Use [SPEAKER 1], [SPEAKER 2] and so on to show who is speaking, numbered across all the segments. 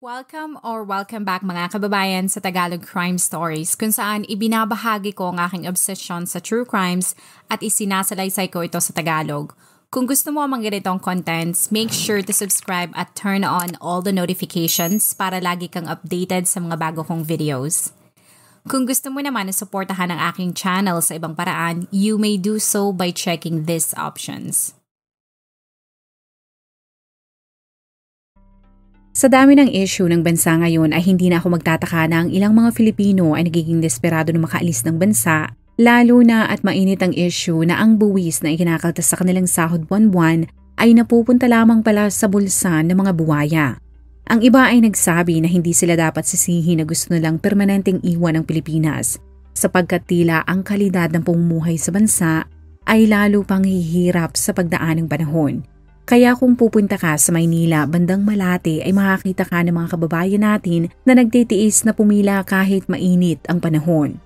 [SPEAKER 1] Welcome back mga kababayan sa Tagalog Crime Stories kung saan ibinabahagi ko ang aking obsession sa true crimes at isinasalaysay ko ito sa Tagalog. Kung gusto mo ang mga ganitong contents, make sure to subscribe at turn on all the notifications para lagi kang updated sa mga bago kong videos. Kung gusto mo naman na suportahan ang aking channel sa ibang paraan, you may do so by checking these options. Sa dami ng issue ng bansa ngayon ay hindi na ako magtataka na ang ilang mga Filipino ay nagiging desperado na makaalis ng bansa, lalo na at mainit ang issue na ang buwis na ikinakaltas sa kanilang sahod buwan-buwan ay napupunta lamang pala sa bulsa ng mga buwaya. Ang iba ay nagsabi na hindi sila dapat sisihin na gusto nilang permanenteng iwan ang Pilipinas sapagkat tila ang kalidad ng pamumuhay sa bansa ay lalo pang hihirap sa pagdaan ng panahon. Kaya kung pupunta ka sa Maynila, bandang Malate ay makakita ka ng mga kababayan natin na nagtitiis na pumila kahit mainit ang panahon.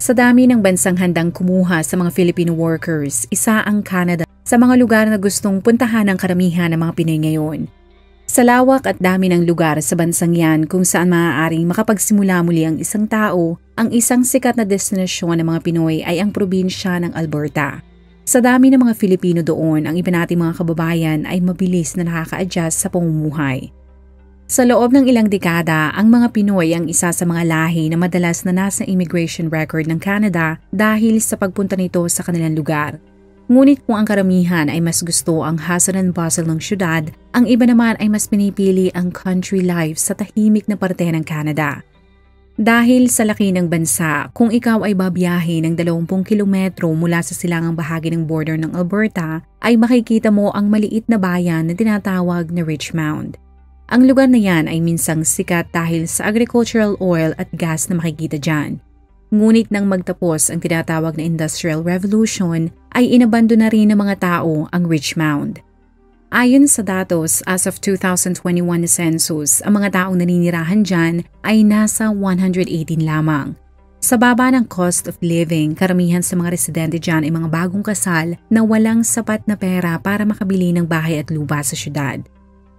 [SPEAKER 1] Sa dami ng bansang handang kumuha sa mga Filipino workers, isa ang Canada sa mga lugar na gustong puntahan ng karamihan ng mga Pinoy ngayon. Sa lawak at dami ng lugar sa bansang yan kung saan maaaring makapagsimula muli ang isang tao, ang isang sikat na destinasyon ng mga Pinoy ay ang probinsya ng Alberta. Sa dami ng mga Filipino doon, ang iba nating mga kababayan ay mabilis na nakaka-adjust sa pamumuhay. Sa loob ng ilang dekada, ang mga Pinoy ang isa sa mga lahi na madalas na nasa immigration record ng Canada dahil sa pagpunta nito sa kanilang lugar. Ngunit kung ang karamihan ay mas gusto ang hustle and bustle ng syudad, ang iba naman ay mas pinipili ang country life sa tahimik na parte ng Canada. Dahil sa laki ng bansa, kung ikaw ay babiyahe ng 20 kilometro mula sa silangang bahagi ng border ng Alberta, ay makikita mo ang maliit na bayan na tinatawag na Richmond. Ang lugar na yan ay minsang sikat dahil sa agricultural oil at gas na makikita dyan. Ngunit nang magtapos ang tinatawag na Industrial Revolution, ay inabando na rin ng mga tao ang Richmond. Ayon sa datos, as of 2021 na census, ang mga taong naninirahan dyan ay nasa 118 lamang. Sa baba ng cost of living, karamihan sa mga residente dyan ay mga bagong kasal na walang sapat na pera para makabili ng bahay at lupa sa syudad.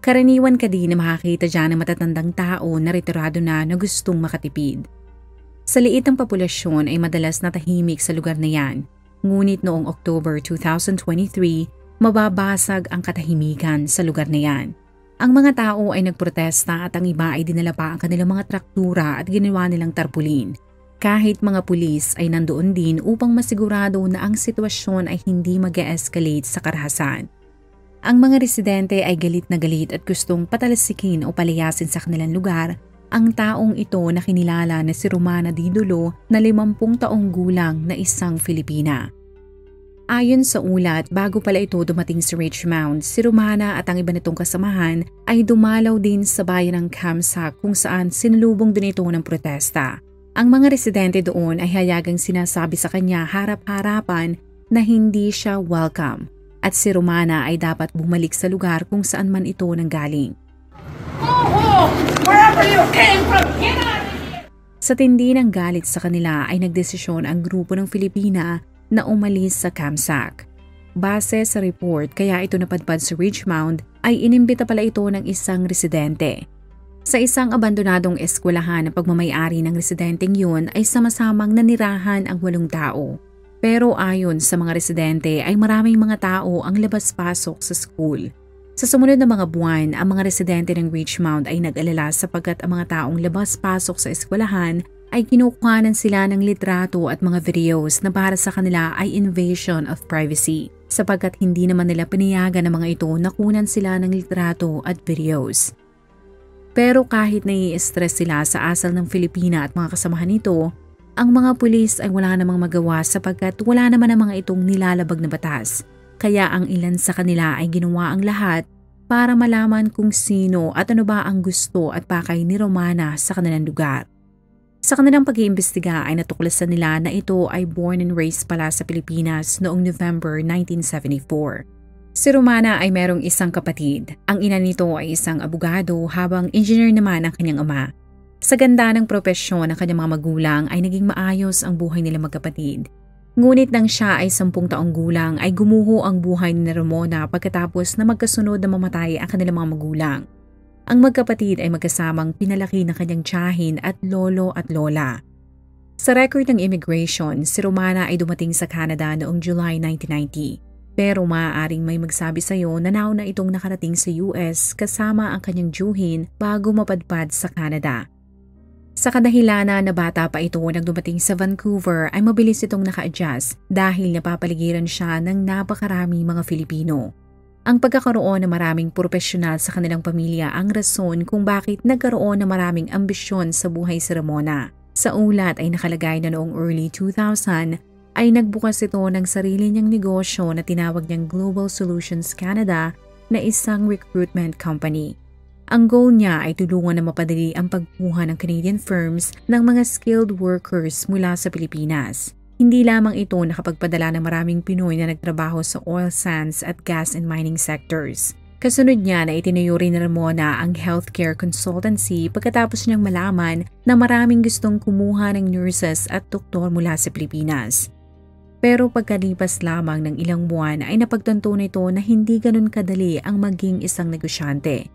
[SPEAKER 1] Karaniwan ka din na makakita dyan ng matatandang tao na retirado na gustong makatipid. Sa liit ng populasyon ay madalas natahimik sa lugar na yan. Ngunit noong October 2023, mababasag ang katahimikan sa lugar na yan. Ang mga tao ay nagprotesta at ang iba ay dinala pa ang kanilang mga traktura at ginawa nilang tarpulin. Kahit mga pulis ay nandoon din upang masigurado na ang sitwasyon ay hindi mag-escalate sa karahasan. Ang mga residente ay galit na galit at gustong patalasikin o palayasin sa kanilang lugar ang taong ito na kinilala na si Romana Didulo na 50 taong gulang na isang Filipina. Ayon sa ulat, bago pala ito dumating sa Richmond, si Romana at ang iba nitong kasamahan ay dumalaw din sa bayan ng Kamsack kung saan sinulubong din ito ng protesta. Ang mga residente doon ay hayagang sinasabi sa kanya harap-harapan na hindi siya welcome at si Romana ay dapat bumalik sa lugar kung saan man ito nanggaling. Wherever you came from, get out of here! Sa tindi ng galit sa kanila ay nagdesisyon ang grupo ng Filipina na umalis sa Kamsack. Base sa report kaya ito napadpad sa Richmond ay inimbita pala ito ng isang residente. Sa isang abandonadong eskwelahan na pagmamayari ng residenteng yun ay sama-samang nanirahan ang 8 tao. Pero ayon sa mga residente ay maraming mga tao ang labas-pasok sa school. Sa sumunod na mga buwan, ang mga residente ng Richmond ay nag-alala sapagkat ang mga taong labas-pasok sa eskwelahan ay kinukuhanan sila ng litrato at mga videos na para sa kanila ay invasion of privacy sapagkat hindi naman nila pinayagan ng mga ito na kunan sila ng litrato at videos. Pero kahit nai-stress sila sa asal ng Filipina at mga kasamahan nito, ang mga pulis ay wala namang magawa sapagkat wala naman ang mga itong nilalabag na batas. Kaya ang ilan sa kanila ay ginawa ang lahat para malaman kung sino at ano ba ang gusto at pakay ni Romana sa kanilang lugar. Sa kanilang pag-iimbestiga ay natuklasan nila na ito ay born and raised pala sa Pilipinas noong November 1974. Si Romana ay merong isang kapatid. Ang ina nito ay isang abogado habang engineer naman ang kanyang ama. Sa ganda ng propesyon ng kanyang mga magulang ay naging maayos ang buhay nila magkapatid. Ngunit nang siya ay 10 taong gulang ay gumuho ang buhay ni Ramona pagkatapos na magkasunod na mamatay ang kanilang mga magulang. Ang magkapatid ay magkasamang pinalaki ng kanyang tiyahin at lolo at lola. Sa record ng immigration, si Romana ay dumating sa Canada noong July 1990. Pero maaaring may magsabi sa iyo na nauna itong nakarating sa US kasama ang kanyang tiyuhin bago mapadpad sa Canada. Sa kadahilanan na bata pa ito nang dumating sa Vancouver ay mabilis itong naka-adjust dahil napapaligiran siya ng napakaraming mga Filipino. Ang pagkakaroon ng maraming profesional sa kanilang pamilya ang rason kung bakit nagkaroon ng maraming ambisyon sa buhay si Ramona. Sa ulat ay nakalagay na noong early 2000 ay nagbukas ito ng sarili niyang negosyo na tinawag niyang Global Solutions Canada na isang recruitment company. Ang goal niya ay tulungan na mapadali ang pagkuha ng Canadian firms ng mga skilled workers mula sa Pilipinas. Hindi lamang ito nakapagpadala ng maraming Pinoy na nagtrabaho sa oil sands at gas and mining sectors. Kasunod niya na itinayo rin ni Ramona ang healthcare consultancy pagkatapos niyang malaman na maraming gustong kumuha ng nurses at doktor mula sa Pilipinas. Pero pagkalipas lamang ng ilang buwan ay napagtanto nito na hindi ganun kadali ang maging isang negosyante.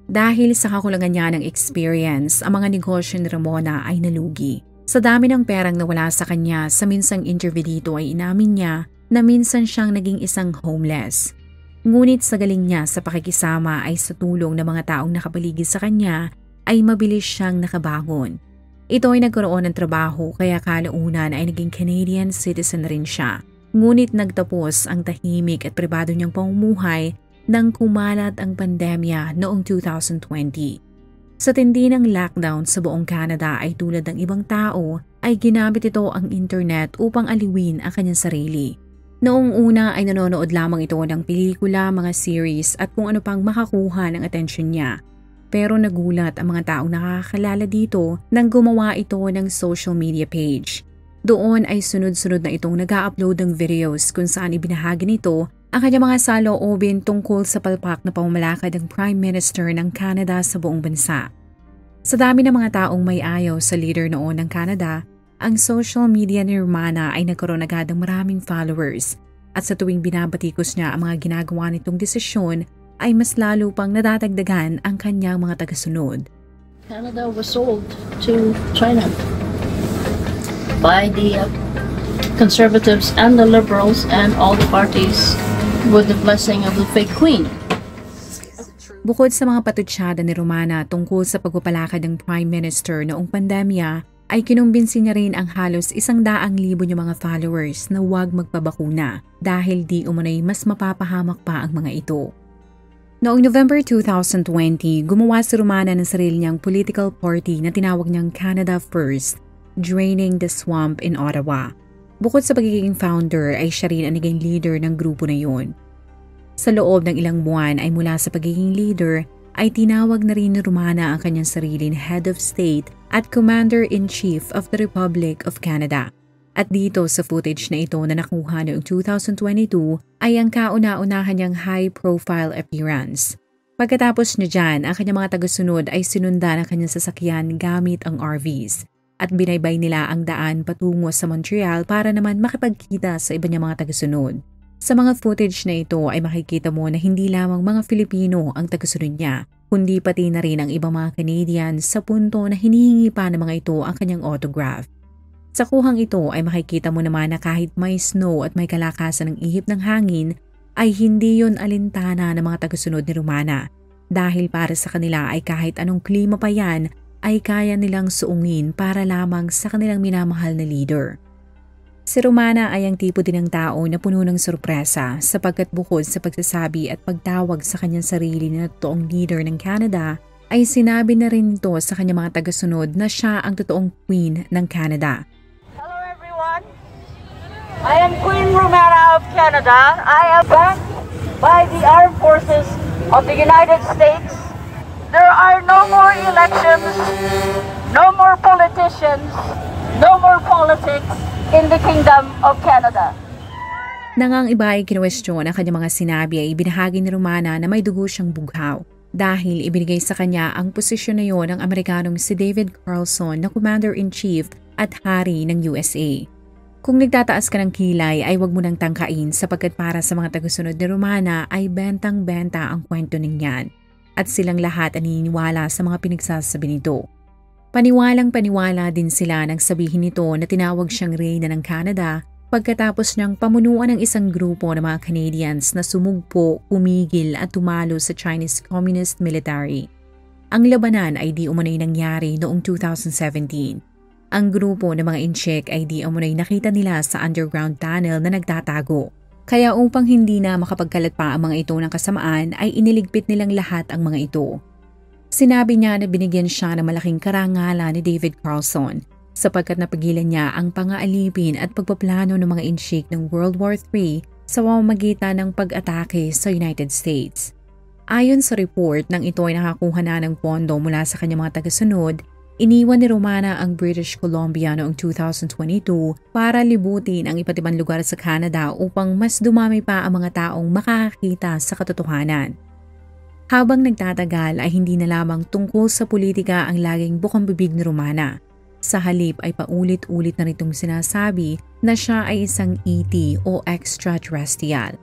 [SPEAKER 1] Dahil sa kakulangan niya ng experience, ang mga negosyo ni Ramona ay nalugi. Sa dami ng perang nawala sa kanya, sa minsang interview dito ay inamin niya na minsan siyang naging isang homeless. Ngunit sa galing niya sa pakikisama ay sa tulong ng mga taong nakapaligid sa kanya ay mabilis siyang nakabangon. Ito ay nagkaroon ng trabaho kaya kalaunan ay naging Canadian citizen na rin siya. Ngunit nagtapos ang tahimik at pribado niyang pamumuhay nang kumalat ang pandemya noong 2020. Sa tindi ng lockdown sa buong Canada ay tulad ng ibang tao ay ginamit ito ang internet upang aliwin ang kanyang sarili. Noong una ay nanonood lamang ito ng pelikula, mga series at kung ano pang makakuha ng atensyon niya. Pero nagulat ang mga taong nakakilala dito nang gumawa ito ng social media page. Doon ay sunod-sunod na itong nag-upload ng videos kung saan ibinahagi nito ang kanyang mga saloobin tungkol sa palpak na pamamalakad ng Prime Minister ng Canada sa buong bansa. Sa dami ng mga taong may ayaw sa leader noon ng Canada, ang social media ni Romana ay nagkaroon agad ng maraming followers at sa tuwing binabatikos niya ang mga ginagawa nitong desisyon ay mas lalo pang nadadagdagan ang kanyang mga tagasunod.
[SPEAKER 2] Canada was sold to China by the Conservatives and the Liberals and all the parties with the blessing of the fake queen.
[SPEAKER 1] Bukod sa mga patutsada ni Romana tungkol sa pagpapalakad ng Prime Minister noong pandemya, ay kinumbinsi niya rin ang halos 100,000 niyang mga followers na huwag magpabakuna dahil di umano'y mas mapapahamak pa ang mga ito. Noong November 2020, gumawa si Romana ng sarili niyang political party na tinawag niyang Canada First, Draining the Swamp in Ottawa. Bukod sa pagiging founder ay siya rin ang naging leader ng grupo na yun. Sa loob ng ilang buwan ay mula sa pagiging leader ay tinawag na rin ni Romana ang kanyang sarili na Head of State at Commander-in-Chief of the Republic of Canada. At dito sa footage na ito na nakuha noong 2022 ay ang kauna-unahan niyang high-profile appearance. Pagkatapos niya dyan, ang kanyang mga tagasunod ay sinundan ang kanyang sasakyan gamit ang RVs. At binaybay nila ang daan patungo sa Montreal para naman makipagkita sa iba niyang mga tagasunod. Sa mga footage na ito ay makikita mo na hindi lamang mga Filipino ang tagasunod niya, kundi pati na rin ang ibang mga Canadians sa punto na hinihingi pa ng mga ito ang kanyang autograph. Sa kuhang ito ay makikita mo naman na kahit may snow at may kalakasan ng ihip ng hangin, ay hindi yon alintana ng mga tagasunod ni Romana. Dahil para sa kanila ay kahit anong klima pa yan, ay kaya nilang suungin para lamang sa kanilang minamahal na leader. Si Romana ay ang tipo din ng tao na puno ng sorpresa sapagkat bukod sa pagsasabi at pagtawag sa kanyang sarili na totoong leader ng Canada, ay sinabi na rin ito sa kanyang mga tagasunod na siya ang totoong Queen ng Canada.
[SPEAKER 3] Hello everyone, I am Queen Romana of Canada. I am backed by the Armed Forces of the United States. There are no more elections, no more politicians, no more politics in the Kingdom of Canada.
[SPEAKER 1] Nang ang iba ay kinuwestiyon ang kanyang mga sinabi ay ibinahagi ni Romana na may dugo siyang bughaw dahil ibinigay sa kanya ang posisyon na yon ng Amerikanong si David Carlson na Commander-in-Chief at Hari ng USA. Kung nagtataas ka ng kilay ay huwag mo nang tangkain sapagkat para sa mga tagasunod ni Romana ay bentang-benta ang kwento ningyan. at silang lahat ay naniniwala sa mga pinagsasabi nito. Paniwalang-paniwala din sila nang sabihin nito na tinawag siyang reyna ng Canada pagkatapos niyang pamunuan ng isang grupo ng mga Canadians na sumugpo, pumigil at tumalo sa Chinese Communist Military. Ang labanan ay di umano'y nangyari noong 2017. Ang grupo ng mga Inchik ay di umano'y nakita nila sa underground tunnel na nagtatago. Kaya upang hindi na makapagkalat pa ang mga ito ng kasamaan ay iniligpit nilang lahat ang mga ito. Sinabi niya na binigyan siya ng malaking karangalan ni David Carlson sapagkat napigilan niya ang pangaalipin at pagpaplano ng mga Inchik ng World War III sa pamamagitan ng pag-atake sa United States. Ayon sa report nang ito ay nakakuha na ng pondo mula sa kanyang mga tagasunod, iniwan ni Romana ang British Columbia noong 2022 para libutin ang iba't ibang lugar sa Canada upang mas dumami pa ang mga taong makakakita sa katotohanan. Habang nagtatagal ay hindi na lamang tungkol sa politika ang laging bukang bibig ni Romana. Sa halip ay paulit-ulit na nitong sinasabi na siya ay isang ET o extraterrestrial.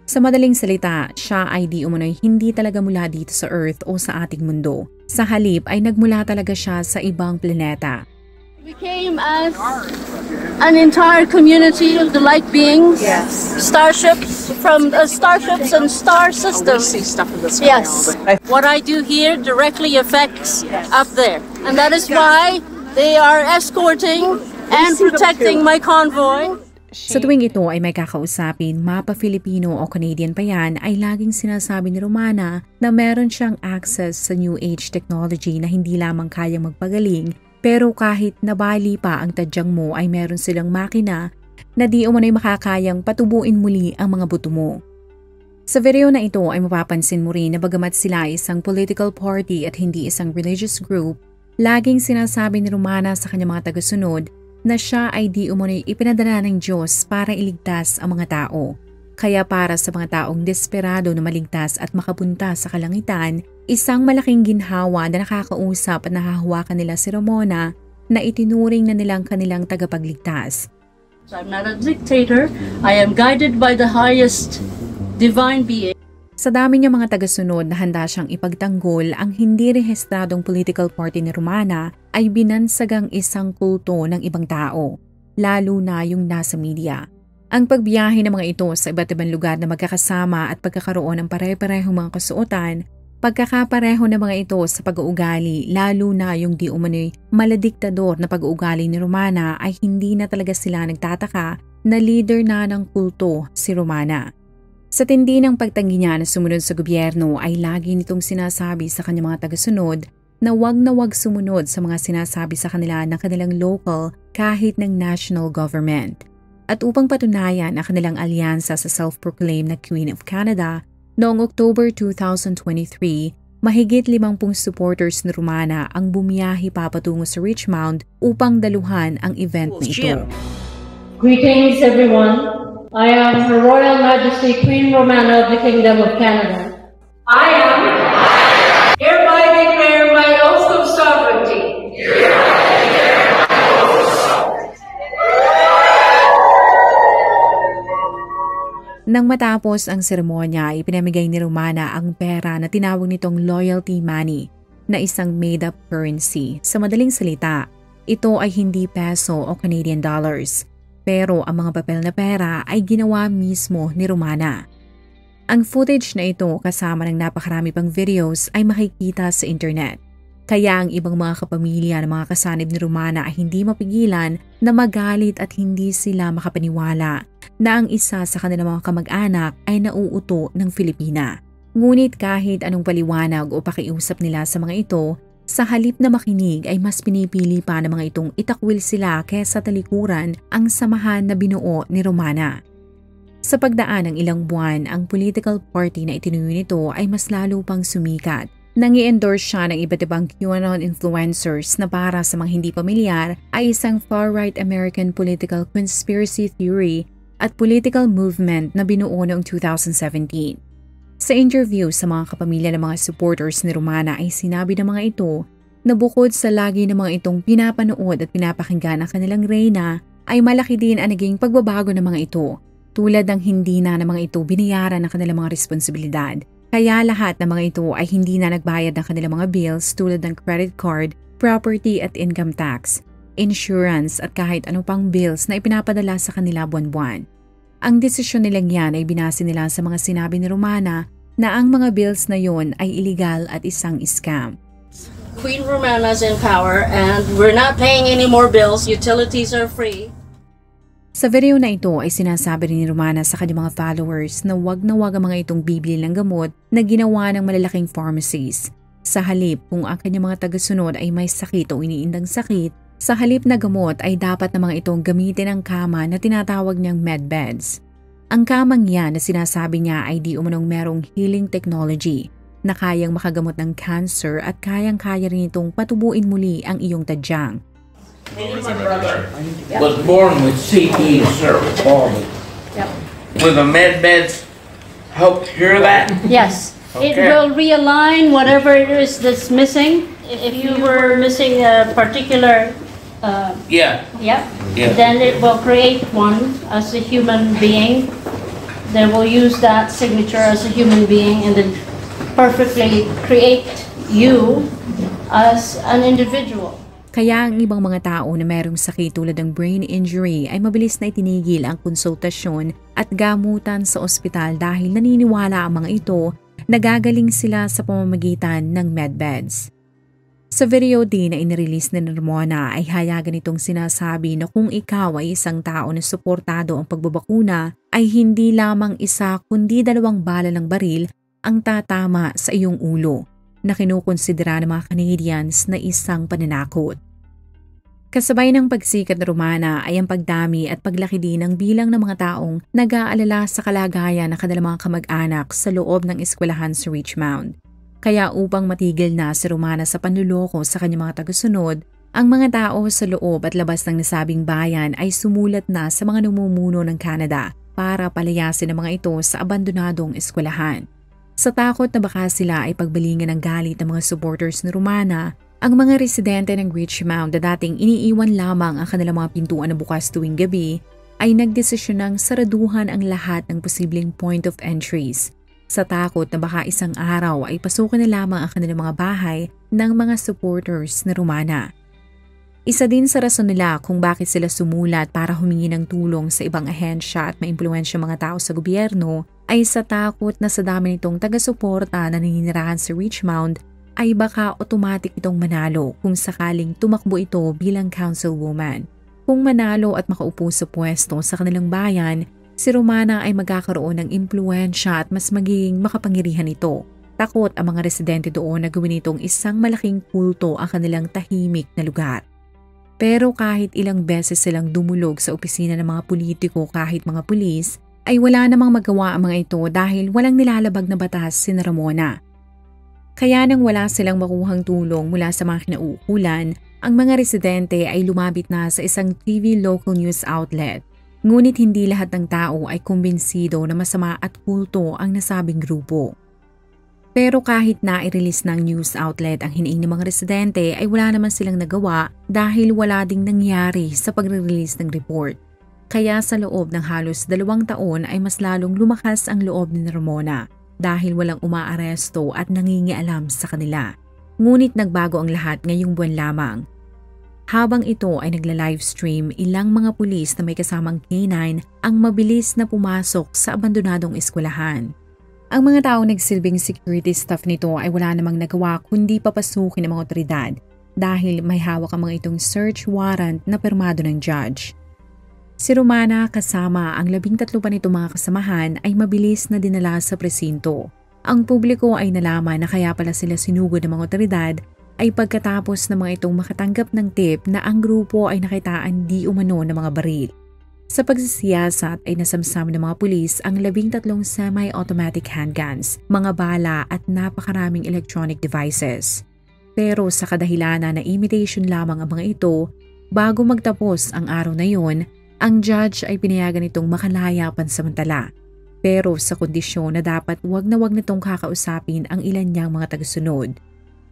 [SPEAKER 1] Sa madaling salita, siya ay di umano'y hindi talaga mula dito sa Earth o sa ating mundo. Sa halip ay nagmula talaga siya sa ibang planeta.
[SPEAKER 2] We came as an entire community of the light beings, starships and star systems. Yes. What I do here directly affects up there. And that is why they are escorting and protecting my convoy.
[SPEAKER 1] Sa tuwing ito ay may kakausapin, mapa Filipino o Canadian pa yan, ay laging sinasabi ni Romana na meron siyang access sa New Age technology na hindi lamang kayang magpagaling, pero kahit nabali pa ang tadyang mo ay meron silang makina na di umano'y makakayang patubuin muli ang mga buto mo. Sa video na ito ay mapapansin mo rin na bagamat sila ay isang political party at hindi isang religious group, laging sinasabi ni Romana sa kanyang mga tagasunod na siya ay di umano'y ipinadala ng Diyos para iligtas ang mga tao. Kaya para sa mga taong desperado na maligtas at makapunta sa kalangitan, isang malaking ginhawa na nakakausap at nahahawakan nila si Ramona na itinuring na nilang kanilang tagapagligtas.
[SPEAKER 2] I'm not a dictator. I am guided by the highest divine being.
[SPEAKER 1] Sa dami niya mga tagasunod na handa siyang ipagtanggol, ang hindi rehistradong political party ni Romana ay binansagang isang kulto ng ibang tao, lalo na yung nasa media. Ang pagbiyahe ng mga ito sa iba't ibang lugar na magkakasama at pagkakaroon ng pare-parehong mga kasuotan, pagkakapareho ng mga ito sa pag-uugali, lalo na yung di umano'y maladiktador na pag-uugali ni Romana ay hindi na talaga sila nagtataka na leader na ng kulto si Romana. Sa tindi ng pagtanggi niya na sumunod sa gobyerno ay lagi nitong sinasabi sa kanyang mga tagasunod na wag sumunod sa mga sinasabi sa kanila ng kanilang local kahit ng national government. At upang patunayan ang kanilang alyansa sa self-proclaimed na Queen of Canada, noong October 2023, mahigit 50 supporters ni Romana ang bumiyahe papatungo sa Richmond upang daluhan ang event na ito.
[SPEAKER 2] Greetings everyone. I am Her Royal Majesty Queen Romana of the Kingdom of Canada.
[SPEAKER 3] I am hereby declare my oath of sovereignty.
[SPEAKER 1] Nang matapos ang seremonya, ipinamigay ni Romana ang pera na tinawag nitong loyalty money na isang made-up currency. Sa madaling salita, ito ay hindi peso o Canadian dollars. Pero ang mga papel na pera ay ginawa mismo ni Romana. Ang footage na ito kasama ng napakarami pang videos ay makikita sa internet. Kaya ang ibang mga kapamilya ng mga kasanib ni Romana ay hindi mapigilan na magalit at hindi sila makapaniwala na ang isa sa kanilang mga kamag-anak ay nauuto ng Filipina. Ngunit kahit anong paliwanag o pakiusap nila sa mga ito, sa halip na makinig ay mas pinipili pa ng mga itong itakwil sila kaysa talikuran ang samahan na binuo ni Romana. Sa pagdaan ng ilang buwan, ang political party na itinuyo nito ay mas lalo pang sumikat. Nang-i-endorse siya ng iba't ibang QAnon influencers na para sa mga hindi pamilyar ay isang far-right American political conspiracy theory at political movement na binuo noong 2017. Sa interview sa mga kapamilya ng mga supporters ni Romana ay sinabi ng mga ito na bukod sa lagi ng mga itong pinapanood at pinapakinggan ang kanilang reyna, ay malaki din ang naging pagbabago ng mga ito, tulad ng hindi na ng mga ito binayaran ang kanilang mga responsibilidad. Kaya lahat ng mga ito ay hindi na nagbayad ng kanilang mga bills tulad ng credit card, property at income tax, insurance at kahit ano pang bills na ipinapadala sa kanila buwan-buwan. Ang desisyon nilang yan ay binase nila sa mga sinabi ni Romana na ang mga bills na yon ay illegal at isang scam.
[SPEAKER 2] Queen Romana's in power and we're not paying any more bills. Utilities are free.
[SPEAKER 1] Sa video na ito ay sinasabi rin ni Romana sa kanyang mga followers na wag ang mga itong bibili ng gamot na ginawa ng malalaking pharmacies. Sa halip, kung ang kanyang mga tagasunod ay may sakit o iniindang sakit, sa halip na gamot ay dapat na mga itong gamitin ang kama na tinatawag niyang medbeds. Ang kamang yan na sinasabi niya ay di umanong merong healing technology na kayang makagamot ng cancer at kayang-kaya rin itong patubuin muli ang iyong tadyang.
[SPEAKER 4] My brother was born with CT cerebral palsy.
[SPEAKER 2] Yep.
[SPEAKER 4] Will the med beds help cure that?
[SPEAKER 2] Yes. It
[SPEAKER 4] Okay.
[SPEAKER 2] will realign whatever it is that's missing. If you were missing a particular,
[SPEAKER 4] Yeah.
[SPEAKER 2] yeah,
[SPEAKER 4] Yeah.
[SPEAKER 2] then it will create one as a human being. They will use that signature as a human being and then perfectly create you as an individual.
[SPEAKER 1] Kaya ang ibang mga tao na mayroong sakit tulad ng brain injury ay mabilis na itinigil ang konsultasyon at gamutan sa ospital dahil naniniwala ang mga ito na gagaling sila sa pamamagitan ng medbeds. Sa video din na inirelease ni Ramona ay hayagan itong sinasabi na kung ikaw ay isang tao na suportado ang pagbabakuna ay hindi lamang isa kundi 2 bala ng baril ang tatama sa iyong ulo na kinukonsidera ng mga Canadians na isang pananakot. Kasabay ng pagsikat na Romana ay ang pagdami at paglaki din ng bilang ng mga taong nag-aalala sa kalagayan ng kanilang mga kamag-anak sa loob ng eskwelahan sa Richmond. Kaya upang matigil na si Romana sa panluloko sa kanyang mga tagasunod, ang mga tao sa loob at labas ng nasabing bayan ay sumulat na sa mga namumuno ng Canada para palayasin ang mga ito sa abandonadong eskwelahan. Sa takot na baka sila ay pagbalingan ng galit ng mga supporters ni Romana, ang mga residente ng Richmond na dating iniiwan lamang ang kanilang mga pintuan na bukas tuwing gabi ay nagdesisyon ng saraduhan ang lahat ng posibleng point of entries. Sa takot na baka isang araw ay pasukin na lamang ang kanilang mga bahay ng mga supporters ni Romana. Isa din sa rason nila kung bakit sila sumulat para humingi ng tulong sa ibang ahensya at maimpluwensya mga tao sa gobyerno ay sa takot na sa dami nitong taga-suporta na naninirahan sa Richmond ay baka automatic itong manalo kung sakaling tumakbo ito bilang councilwoman. Kung manalo at makaupo sa pwesto sa kanilang bayan, si Romana ay magkakaroon ng impluwensya at mas magiging makapangyarihan ito. Takot ang mga residente doon na gawin itong isang malaking kulto ang kanilang tahimik na lugar. Pero kahit ilang beses silang dumulog sa opisina ng mga politiko kahit mga pulis, ay wala namang magawa ang mga ito dahil walang nilalabag na batas si Ramona. Kaya nang wala silang makuhang tulong mula sa mga kinauukulan, ang mga residente ay lumapit na sa isang TV local news outlet. Ngunit hindi lahat ng tao ay kumbinsido na masama at kulto ang nasabing grupo. Pero kahit na i-release ng news outlet ang hiniing ng mga residente ay wala naman silang nagawa dahil wala ding nangyari sa pagre-release ng report. Kaya sa loob ng halos 2 taon ay mas lalong lumakas ang loob ni Ramona dahil walang umaaresto at nangingialam sa kanila. Ngunit nagbago ang lahat ngayong buwan lamang. Habang ito ay nagla-livestream, ilang mga pulis na may kasamang K9 ang mabilis na pumasok sa abandonadong eskwelahan. Ang mga taong nagsilbing security staff nito ay wala namang nagawa kundi papasukin ng mga otoridad dahil may hawak ang mga itong search warrant na pirmado ng judge. Si Romana kasama ang 13 pa nitong mga kasamahan ay mabilis na dinala sa presinto. Ang publiko ay nalaman na kaya pala sila sinugod ng mga otoridad ay pagkatapos ng mga itong makatanggap ng tip na ang grupo ay nakitaan di umano ng mga baril. Sa pagsisiyasat ay nasamsam ng mga pulis ang 13 semi-automatic handguns, mga bala at napakaraming electronic devices. Pero sa kadahilanan na imitation lamang ang mga ito, bago magtapos ang araw na yon, ang judge ay pinayagan itong makalaya pansamantala. Pero sa kondisyon na dapat wag nitong kakausapin ang ilan niyang mga tagasunod.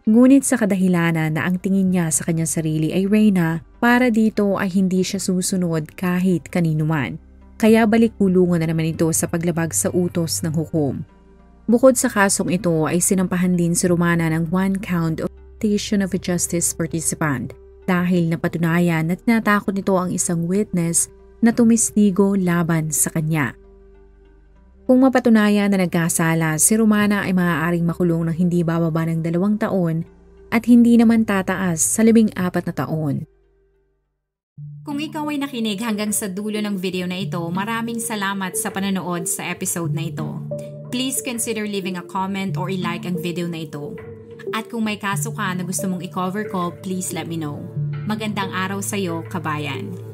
[SPEAKER 1] Ngunit sa kadahilanan na ang tingin niya sa kanyang sarili ay Reyna, para dito ay hindi siya susunod kahit kanino man. Kaya balik kulungan na naman ito sa paglabag sa utos ng hukom. Bukod sa kasong ito ay sinampahan din si Romana ng 1 count of obstruction of a justice participant dahil napatunayan na tinatakot nito ang isang witness na tumistigo laban sa kanya. Kung mapatunayan na nagkasala, si Romana ay maaaring makulong ng hindi bababa ng 2 taon at hindi naman tataas sa 14 na taon. Kung ikaw ay nakinig hanggang sa dulo ng video na ito, maraming salamat sa panonood sa episode na ito. Please consider leaving a comment or i-like ang video na ito. At kung may kaso ka na gusto mong i-cover ko, please let me know. Magandang araw sa iyo, kabayan.